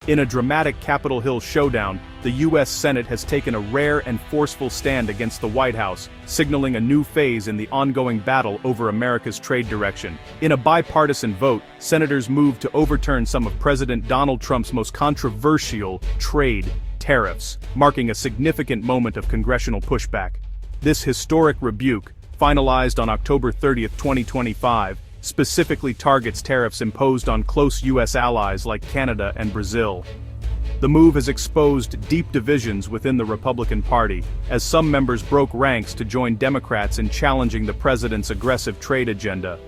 In a dramatic Capitol Hill showdown, the U.S. Senate has taken a rare and forceful stand against the White House, signaling a new phase in the ongoing battle over America's trade direction. In a bipartisan vote, senators moved to overturn some of President Donald Trump's most controversial trade tariffs, marking a significant moment of congressional pushback. This historic rebuke, finalized on October 30, 2025, specifically targets tariffs imposed on close U.S. allies like Canada and Brazil. The move has exposed deep divisions within the Republican Party, as some members broke ranks to join Democrats in challenging the president's aggressive trade agenda.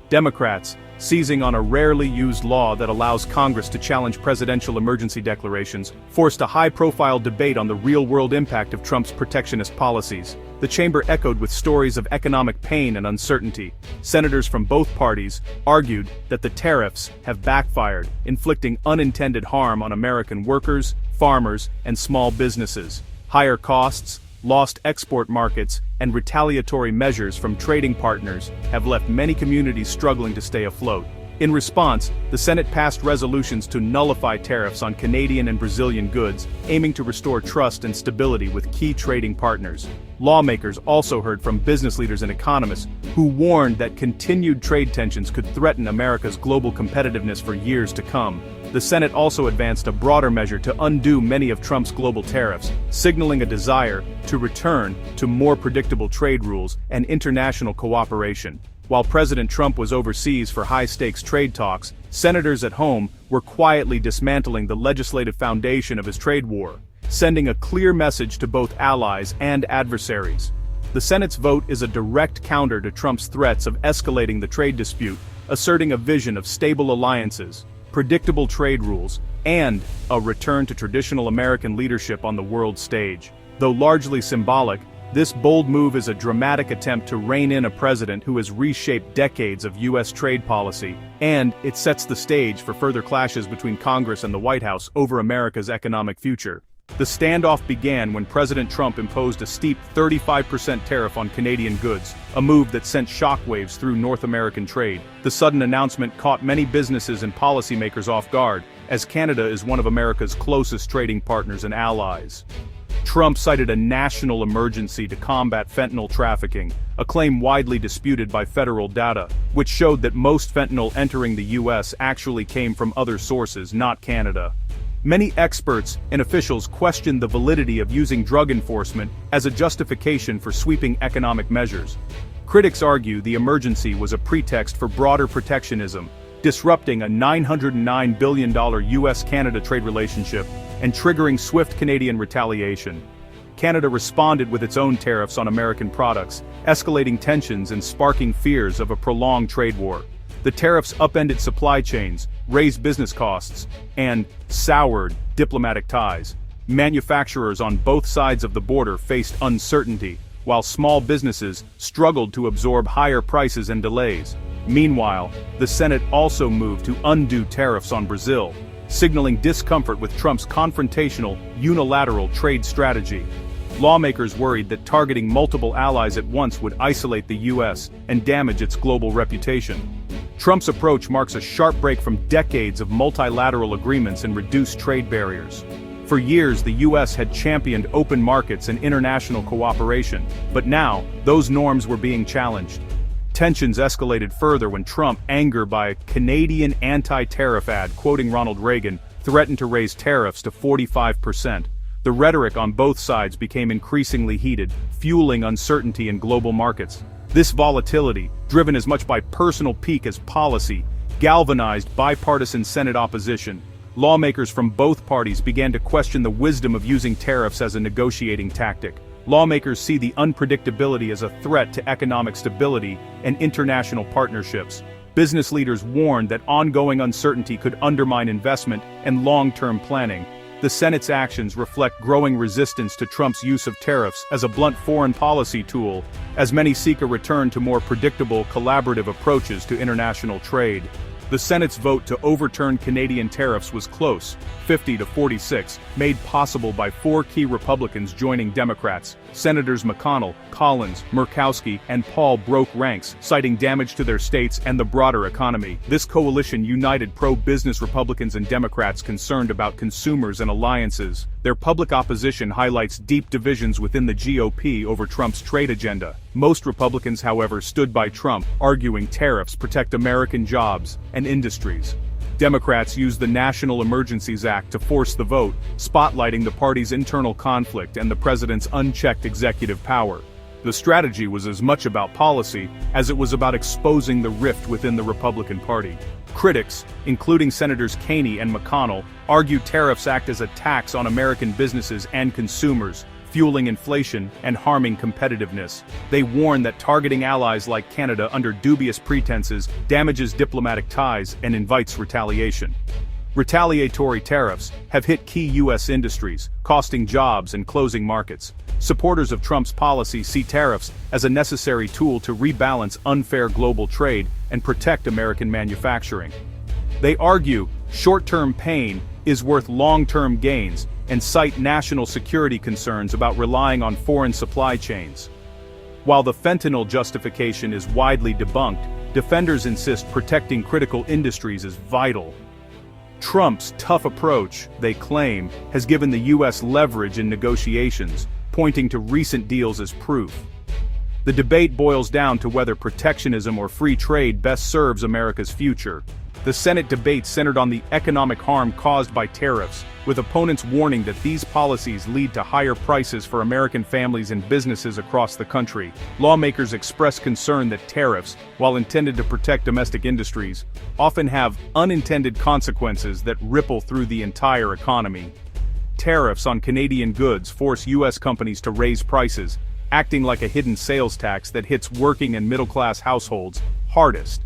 Democrats, seizing on a rarely used law that allows Congress to challenge presidential emergency declarations, forced a high-profile debate on the real-world impact of Trump's protectionist policies. The chamber echoed with stories of economic pain and uncertainty. Senators from both parties argued that the tariffs have backfired, inflicting unintended harm on American workers, farmers, and small businesses. Higher costs, lost export markets, and retaliatory measures from trading partners have left many communities struggling to stay afloat. In response, the Senate passed resolutions to nullify tariffs on Canadian and Brazilian goods, aiming to restore trust and stability with key trading partners. Lawmakers also heard from business leaders and economists who warned that continued trade tensions could threaten America's global competitiveness for years to come. The Senate also advanced a broader measure to undo many of Trump's global tariffs, signaling a desire to return to more predictable trade rules and international cooperation. While President Trump was overseas for high-stakes trade talks, senators at home were quietly dismantling the legislative foundation of his trade war, sending a clear message to both allies and adversaries. The Senate's vote is a direct counter to Trump's threats of escalating the trade dispute, asserting a vision of stable alliances, predictable trade rules, and a return to traditional American leadership on the world stage. Though largely symbolic, this bold move is a dramatic attempt to rein in a president who has reshaped decades of U.S. trade policy, and it sets the stage for further clashes between Congress and the White House over America's economic future. The standoff began when President Trump imposed a steep 35% tariff on Canadian goods, a move that sent shockwaves through North American trade. The sudden announcement caught many businesses and policymakers off guard, as Canada is one of America's closest trading partners and allies. Trump cited a national emergency to combat fentanyl trafficking, a claim widely disputed by federal data, which showed that most fentanyl entering the U.S. actually came from other sources, not Canada. Many experts and officials questioned the validity of using drug enforcement as a justification for sweeping economic measures. Critics argue the emergency was a pretext for broader protectionism, disrupting a $909 billion U.S.-Canada trade relationship and triggering swift Canadian retaliation. Canada responded with its own tariffs on American products, escalating tensions and sparking fears of a prolonged trade war. The tariffs upended supply chains, raised business costs, and soured diplomatic ties. Manufacturers on both sides of the border faced uncertainty, while small businesses struggled to absorb higher prices and delays. Meanwhile, the Senate also moved to undo tariffs on Brazil, signaling discomfort with Trump's confrontational, unilateral trade strategy. Lawmakers worried that targeting multiple allies at once would isolate the U.S. and damage its global reputation. Trump's approach marks a sharp break from decades of multilateral agreements and reduced trade barriers. For years, the U.S. had championed open markets and international cooperation, but now, those norms were being challenged. Tensions escalated further when Trump, angered by a Canadian anti-tariff ad quoting Ronald Reagan, threatened to raise tariffs to 45%. The rhetoric on both sides became increasingly heated, fueling uncertainty in global markets. This volatility, driven as much by personal pique as policy, galvanized bipartisan Senate opposition. Lawmakers from both parties began to question the wisdom of using tariffs as a negotiating tactic. Lawmakers see the unpredictability as a threat to economic stability and international partnerships. Business leaders warned that ongoing uncertainty could undermine investment and long-term planning. The Senate's actions reflect growing resistance to Trump's use of tariffs as a blunt foreign policy tool, as many seek a return to more predictable, collaborative approaches to international trade. The Senate's vote to overturn Canadian tariffs was close, 50 to 46, made possible by four key Republicans joining Democrats. Senators McConnell, Collins, Murkowski, and Paul broke ranks, citing damage to their states and the broader economy. This coalition united pro-business Republicans and Democrats concerned about consumers and alliances. Their public opposition highlights deep divisions within the GOP over Trump's trade agenda. Most Republicans, however, stood by Trump, arguing tariffs protect American jobs and industries. Democrats used the National Emergencies Act to force the vote, spotlighting the party's internal conflict and the president's unchecked executive power. The strategy was as much about policy as it was about exposing the rift within the Republican Party. Critics, including Senators Caney and McConnell, argue tariffs act as a tax on American businesses and consumers, fueling inflation and harming competitiveness. They warn that targeting allies like Canada under dubious pretenses damages diplomatic ties and invites retaliation. Retaliatory tariffs have hit key U.S. industries, costing jobs and closing markets. Supporters of Trump's policy see tariffs as a necessary tool to rebalance unfair global trade and protect American manufacturing. They argue short-term pain is worth long-term gains and cite national security concerns about relying on foreign supply chains. While the fentanyl justification is widely debunked, defenders insist protecting critical industries is vital. Trump's tough approach, they claim, has given the U.S. leverage in negotiations, pointing to recent deals as proof. The debate boils down to whether protectionism or free trade best serves America's future. The Senate debate centered on the economic harm caused by tariffs, with opponents warning that these policies lead to higher prices for American families and businesses across the country. Lawmakers express concern that tariffs, while intended to protect domestic industries, often have unintended consequences that ripple through the entire economy. Tariffs on Canadian goods force U.S. companies to raise prices, acting like a hidden sales tax that hits working and middle-class households hardest.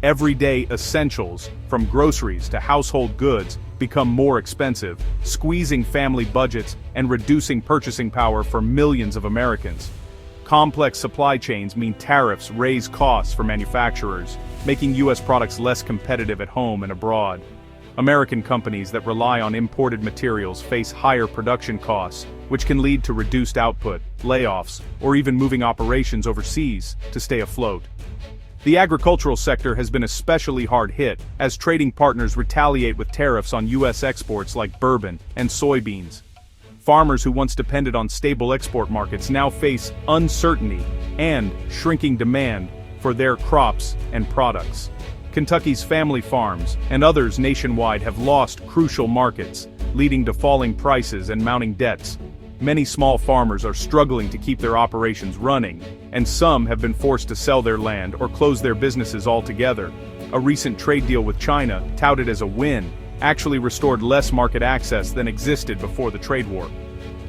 Everyday essentials, from groceries to household goods, become more expensive, squeezing family budgets and reducing purchasing power for millions of Americans. Complex supply chains mean tariffs raise costs for manufacturers, making U.S. products less competitive at home and abroad. American companies that rely on imported materials face higher production costs, which can lead to reduced output, layoffs, or even moving operations overseas to stay afloat. The agricultural sector has been especially hard hit, as trading partners retaliate with tariffs on U.S. exports like bourbon and soybeans. Farmers who once depended on stable export markets now face uncertainty and shrinking demand for their crops and products. Kentucky's family farms and others nationwide have lost crucial markets, leading to falling prices and mounting debts. Many small farmers are struggling to keep their operations running, and some have been forced to sell their land or close their businesses altogether. A recent trade deal with China, touted as a win, actually restored less market access than existed before the trade war.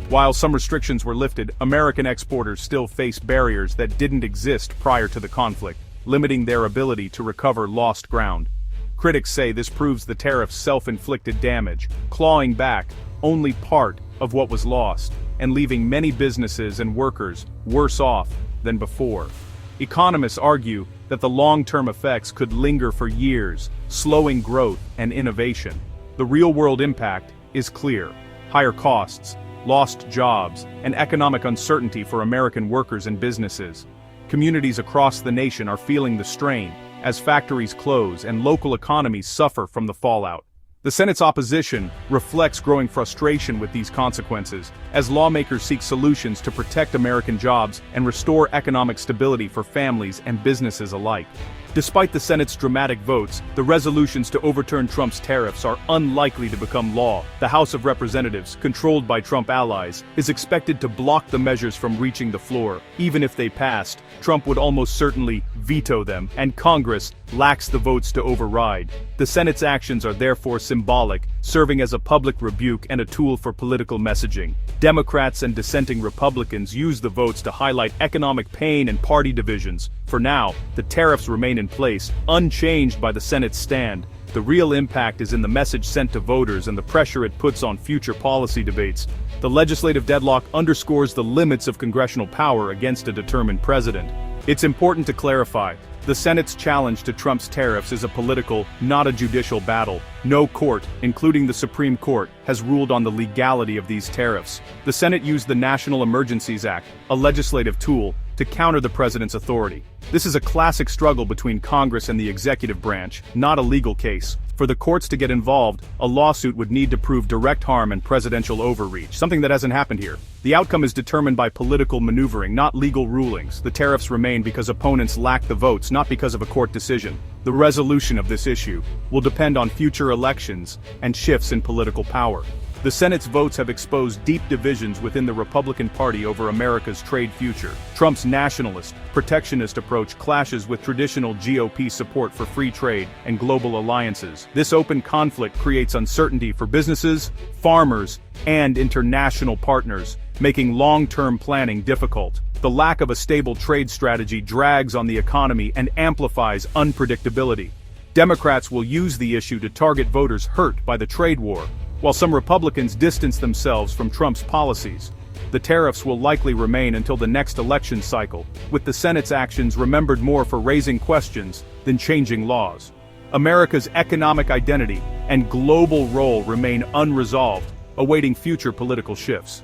While some restrictions were lifted, American exporters still face barriers that didn't exist prior to the conflict, limiting their ability to recover lost ground. Critics say this proves the tariffs' self-inflicted damage, clawing back only part of what was lost, and leaving many businesses and workers worse off than before. Economists argue that the long-term effects could linger for years, slowing growth and innovation. The real-world impact is clear: higher costs, lost jobs, and economic uncertainty for American workers and businesses. Communities across the nation are feeling the strain, as factories close and local economies suffer from the fallout. The Senate's opposition reflects growing frustration with these consequences, as lawmakers seek solutions to protect American jobs and restore economic stability for families and businesses alike. Despite the Senate's dramatic votes, the resolutions to overturn Trump's tariffs are unlikely to become law. The House of Representatives, controlled by Trump allies, is expected to block the measures from reaching the floor. Even if they passed, Trump would almost certainly veto them, and Congress lacks the votes to override. The Senate's actions are therefore symbolic, serving as a public rebuke and a tool for political messaging. Democrats and dissenting Republicans use the votes to highlight economic pain and party divisions. For now, the tariffs remain in place, unchanged by the Senate's stand. The real impact is in the message sent to voters and the pressure it puts on future policy debates. The legislative deadlock underscores the limits of congressional power against a determined president. It's important to clarify, The Senate's challenge to Trump's tariffs is a political, not a judicial battle. No court, including the Supreme Court, has ruled on the legality of these tariffs. The Senate used the National Emergencies Act, a legislative tool, to counter the president's authority. This is a classic struggle between Congress and the executive branch, not a legal case. For the courts to get involved, a lawsuit would need to prove direct harm and presidential overreach, something that hasn't happened here. The outcome is determined by political maneuvering, not legal rulings. The tariffs remain because opponents lack the votes, not because of a court decision. The resolution of this issue will depend on future elections and shifts in political power. The Senate's votes have exposed deep divisions within the Republican Party over America's trade future. Trump's nationalist, protectionist approach clashes with traditional GOP support for free trade and global alliances. This open conflict creates uncertainty for businesses, farmers, and international partners, making long-term planning difficult. The lack of a stable trade strategy drags on the economy and amplifies unpredictability. Democrats will use the issue to target voters hurt by the trade war, while some Republicans distance themselves from Trump's policies. The tariffs will likely remain until the next election cycle, with the Senate's actions remembered more for raising questions than changing laws. America's economic identity and global role remain unresolved, awaiting future political shifts.